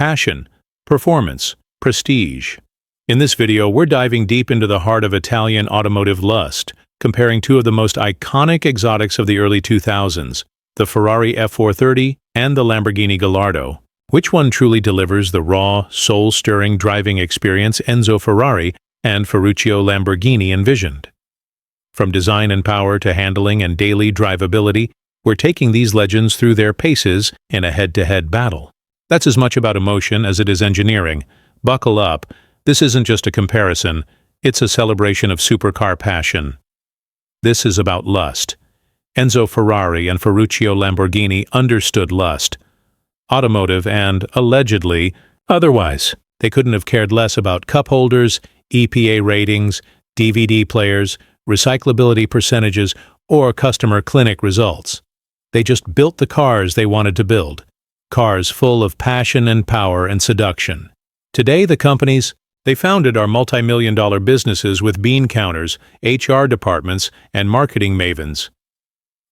passion, performance, prestige. In this video, we're diving deep into the heart of Italian automotive lust, comparing two of the most iconic exotics of the early 2000s, the Ferrari F430 and the Lamborghini Gallardo. Which one truly delivers the raw, soul-stirring driving experience Enzo Ferrari and Ferruccio Lamborghini envisioned? From design and power to handling and daily drivability, we're taking these legends through their paces in a head-to-head battle. That's as much about emotion as it is engineering. Buckle up. This isn't just a comparison, it's a celebration of supercar passion. This is about lust. Enzo Ferrari and Ferruccio Lamborghini understood lust. Automotive and, allegedly, otherwise. They couldn't have cared less about cup holders, EPA ratings, DVD players, recyclability percentages, or customer clinic results. They just built the cars they wanted to build. Cars full of passion and power and seduction. Today, the companies they founded are multi-million-dollar businesses with bean counters, HR departments, and marketing mavens.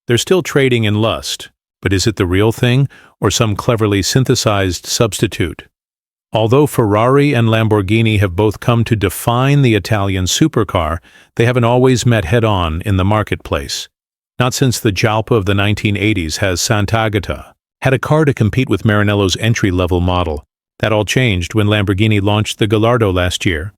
They're still trading in lust, but is it the real thing or some cleverly synthesized substitute? Although Ferrari and Lamborghini have both come to define the Italian supercar, they haven't always met head-on in the marketplace. Not since the Jalpa of the 1980s has Sant'Agata had a car to compete with Maranello's entry-level model. That all changed when Lamborghini launched the Gallardo last year.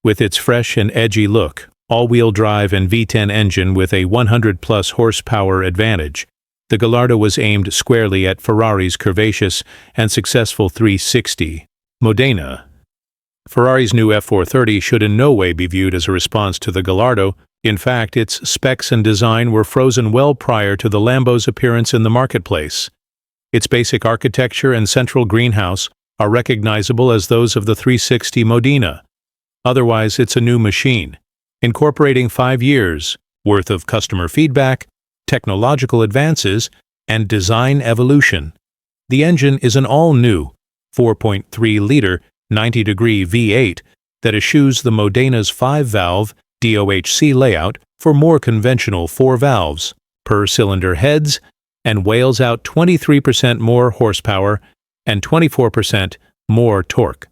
With its fresh and edgy look, all-wheel drive and V10 engine with a 100-plus horsepower advantage, the Gallardo was aimed squarely at Ferrari's curvaceous and successful 360 Modena. Ferrari's new F430 should in no way be viewed as a response to the Gallardo. In fact, its specs and design were frozen well prior to the Lambo's appearance in the marketplace. Its basic architecture and central greenhouse are recognizable as those of the 360 Modena. Otherwise, it's a new machine, incorporating 5 years' worth of customer feedback, technological advances, and design evolution. The engine is an all-new 4.3-liter 90-degree V8 that eschews the Modena's 5-valve DOHC layout for more conventional 4 valves per cylinder heads and whales out 23% more horsepower and 24% more torque.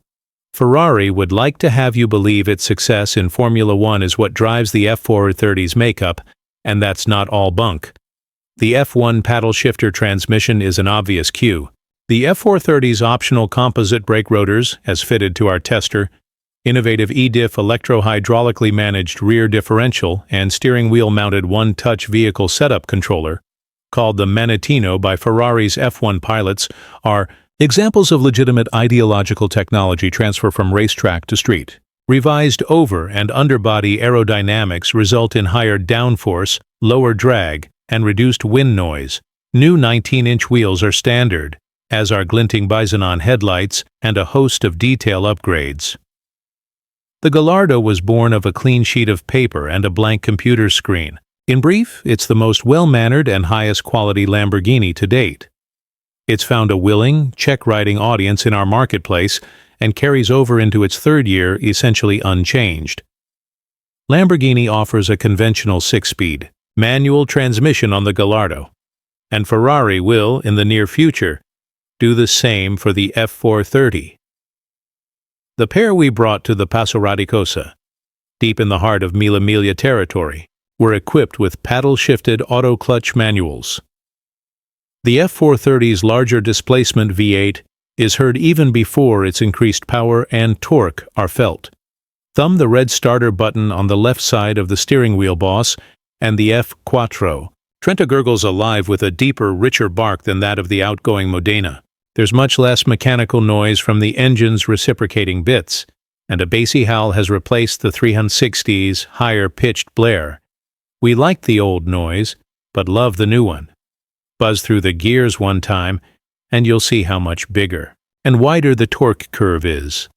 Ferrari would like to have you believe its success in Formula One is what drives the F430's makeup, and that's not all bunk. The F1 paddle shifter transmission is an obvious cue. The F430's optional composite brake rotors, as fitted to our tester, innovative E-diff electro-hydraulically managed rear differential and steering wheel-mounted one-touch vehicle setup controller, called the Manettino by Ferrari's F1 pilots, are examples of legitimate ideological technology transfer from racetrack to street. Revised over- and underbody aerodynamics result in higher downforce, lower drag, and reduced wind noise. New 19-inch wheels are standard, as are glinting Bisonon headlights and a host of detail upgrades. The Gallardo was born of a clean sheet of paper and a blank computer screen. In brief, it's the most well-mannered and highest-quality Lamborghini to date. It's found a willing, check-riding audience in our marketplace and carries over into its third year essentially unchanged. Lamborghini offers a conventional 6-speed, manual transmission on the Gallardo, and Ferrari will, in the near future, do the same for the F430. The pair we brought to the Passo Radicosa, deep in the heart of Mille Miglia territory, were equipped with paddle-shifted auto-clutch manuals. The F430's larger displacement V8 is heard even before its increased power and torque are felt. Thumb the red starter button on the left side of the steering wheel boss, and the F4 Trenta gurgles alive with a deeper, richer bark than that of the outgoing Modena. There's much less mechanical noise from the engine's reciprocating bits, and a bassy howl has replaced the 360's higher-pitched blare. We liked the old noise, but love the new one. Buzz through the gears one time, and you'll see how much bigger and wider the torque curve is.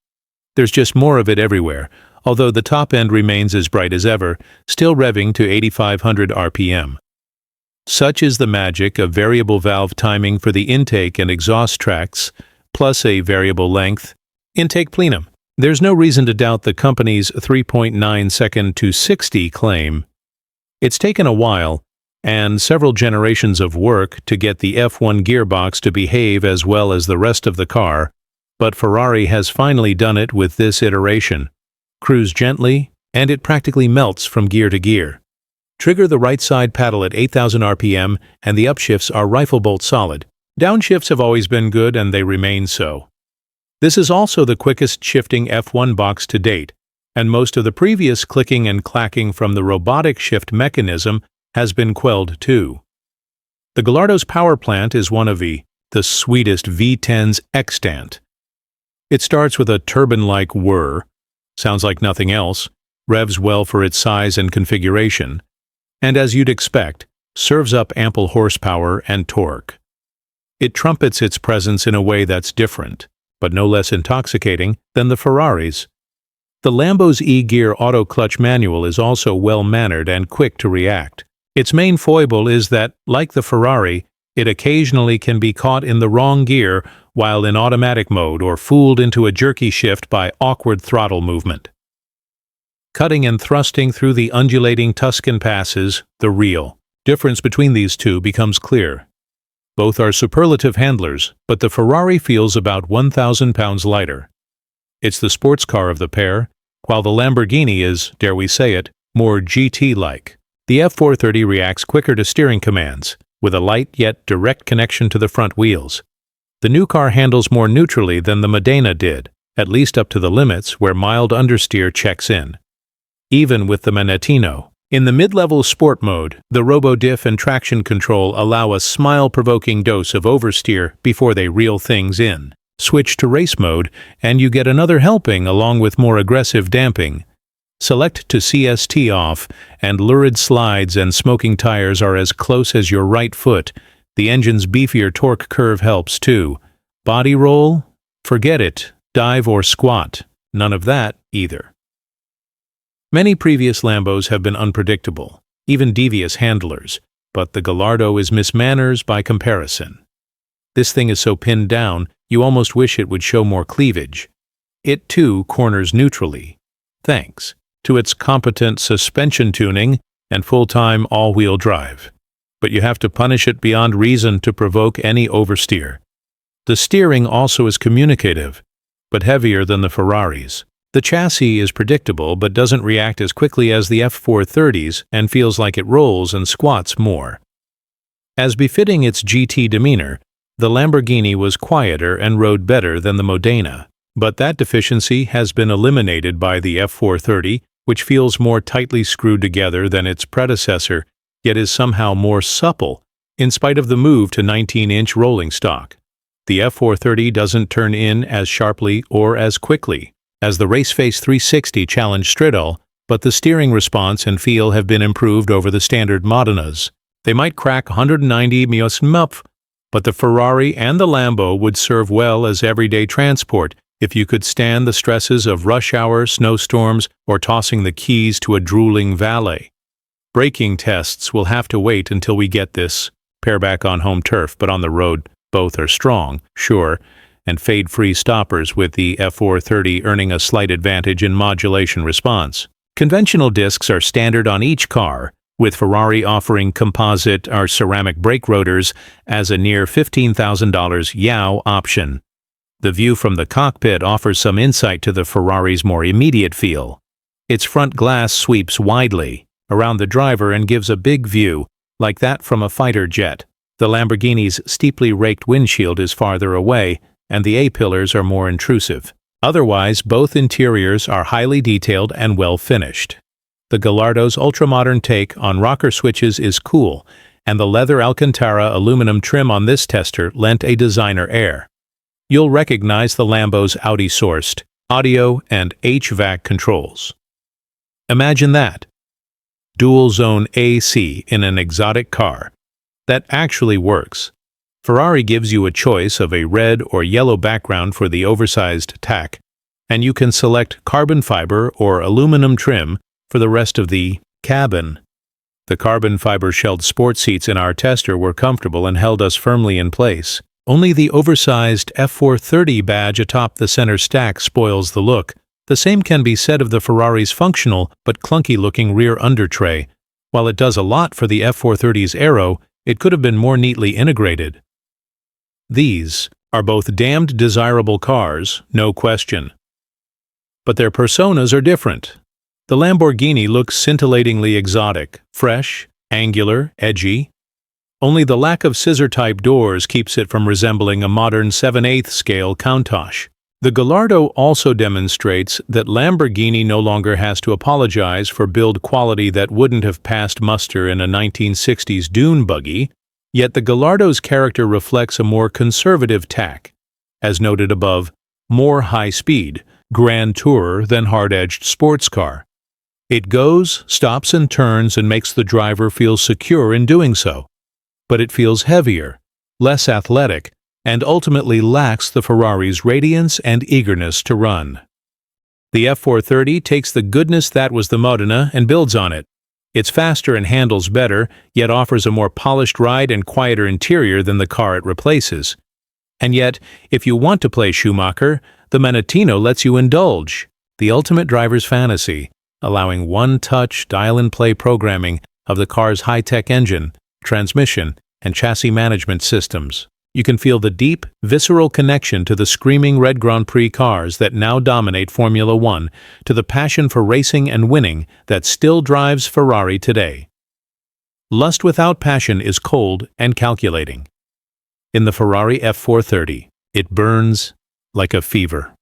There's just more of it everywhere, although the top end remains as bright as ever, still revving to 8,500 RPM. Such is the magic of variable valve timing for the intake and exhaust tracts, plus a variable length intake plenum. There's no reason to doubt the company's 3.9 second to 60 claim. It's taken a while, and several generations of work to get the F1 gearbox to behave as well as the rest of the car, But Ferrari has finally done it with this iteration. Cruise gently, and it practically melts from gear to gear. Trigger the right side paddle at 8,000 RPM, and the upshifts are rifle bolt solid. Downshifts have always been good, and they remain so. This is also the quickest shifting F1 box to date, and most of the previous clicking and clacking from the robotic shift mechanism has been quelled too. The Gallardo's power plant is one of the sweetest V10's extant. It starts with a turbine-like whir, sounds like nothing else, revs well for its size and configuration, and as you'd expect, serves up ample horsepower and torque. It trumpets its presence in a way that's different, but no less intoxicating than the Ferraris. The Lambo's E-Gear auto-clutch manual is also well-mannered and quick to react. Its main foible is that, like the Ferrari, it occasionally can be caught in the wrong gear while in automatic mode or fooled into a jerky shift by awkward throttle movement. Cutting and thrusting through the undulating Tuscan passes, the real difference between these two becomes clear. Both are superlative handlers, but the Ferrari feels about 1,000 pounds lighter. It's the sports car of the pair, while the Lamborghini is, dare we say it, more GT-like. The F430 reacts quicker to steering commands, with a light yet direct connection to the front wheels. The new car handles more neutrally than the Modena did, at least up to the limits where mild understeer checks in. Even with the Manettino. In the mid-level sport mode, the robo-diff and traction control allow a smile-provoking dose of oversteer before they reel things in. Switch to race mode, and you get another helping along with more aggressive damping. Select to CST off, and lurid slides and smoking tires are as close as your right foot. The engine's beefier torque curve helps too. Body roll? Forget it. Dive or squat? None of that either. Many previous Lambos have been unpredictable, even devious handlers, but the Gallardo is Miss Manners by comparison. This thing is so pinned down, you almost wish it would show more cleavage. It too corners neutrally, thanks to its competent suspension tuning and full-time all-wheel drive. But you have to punish it beyond reason to provoke any oversteer. The steering also is communicative, but heavier than the Ferraris. The chassis is predictable but doesn't react as quickly as the F430's and feels like it rolls and squats more. As befitting its GT demeanor, the Lamborghini was quieter and rode better than the Modena, but that deficiency has been eliminated by the F430, which feels more tightly screwed together than its predecessor, yet is somehow more supple, in spite of the move to 19-inch rolling stock. The F430 doesn't turn in as sharply or as quickly as the Raceface 360 challenged Stridal, but the steering response and feel have been improved over the standard Modenas. They might crack 190 mph, but the Ferrari and the Lambo would serve well as everyday transport if you could stand the stresses of rush hour, snowstorms, or tossing the keys to a drooling valet. Braking tests will have to wait until we get this pair back on home turf, but on the road, both are strong, sure, and fade-free stoppers, with the F430 earning a slight advantage in modulation response. Conventional discs are standard on each car, with Ferrari offering composite or ceramic brake rotors as a near $15,000 YOW option. The view from the cockpit offers some insight to the Ferrari's more immediate feel. Its front glass sweeps widely around the driver and gives a big view, like that from a fighter jet. The Lamborghini's steeply raked windshield is farther away, and the A-pillars are more intrusive. Otherwise, both interiors are highly detailed and well finished. The Gallardo's ultra-modern take on rocker switches is cool, and the leather Alcantara aluminum trim on this tester lent a designer air. You'll recognize the Lambo's Audi-sourced audio and HVAC controls. Imagine that. Dual-zone AC in an exotic car. That actually works. Ferrari gives you a choice of a red or yellow background for the oversized tack, and you can select carbon fiber or aluminum trim for the rest of the cabin. The carbon fiber shelled sports seats in our tester were comfortable and held us firmly in place. Only the oversized F430 badge atop the center stack spoils the look. The same can be said of the Ferrari's functional but clunky-looking rear undertray. While it does a lot for the F430's aero, it could have been more neatly integrated. These are both damned desirable cars, no question. But their personas are different. The Lamborghini looks scintillatingly exotic, fresh, angular, edgy. Only the lack of scissor-type doors keeps it from resembling a modern 7/8 scale Countach. The Gallardo also demonstrates that Lamborghini no longer has to apologize for build quality that wouldn't have passed muster in a 1960s dune buggy, yet the Gallardo's character reflects a more conservative tack. As noted above, more high-speed, grand tourer than hard-edged sports car. It goes, stops and turns and makes the driver feel secure in doing so. But it feels heavier, less athletic, and ultimately lacks the Ferrari's radiance and eagerness to run. The F430 takes the goodness that was the Modena and builds on it. It's faster and handles better, yet offers a more polished ride and quieter interior than the car it replaces. And yet, if you want to play Schumacher, the Manettino lets you indulge, the ultimate driver's fantasy, allowing one-touch dial-and-play programming of the car's high-tech engine, transmission, and chassis management systems. You can feel the deep, visceral connection to the screaming red Grand Prix cars that now dominate Formula One, to the passion for racing and winning that still drives Ferrari today. Lust without passion is cold and calculating. In the Ferrari F430, it burns like a fever.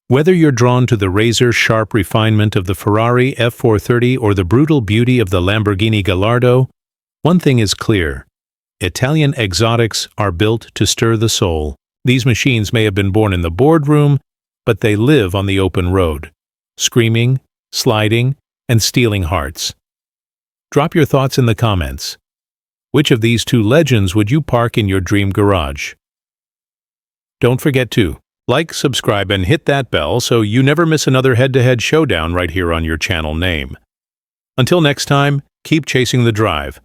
Whether you're drawn to the razor-sharp refinement of the Ferrari F430 or the brutal beauty of the Lamborghini Gallardo, one thing is clear. Italian exotics are built to stir the soul. These machines may have been born in the boardroom, but they live on the open road, screaming, sliding, and stealing hearts. Drop your thoughts in the comments. Which of these two legends would you park in your dream garage? Don't forget to like, subscribe, and hit that bell so you never miss another head-to-head showdown right here on your channel name. Until next time, keep chasing the drive.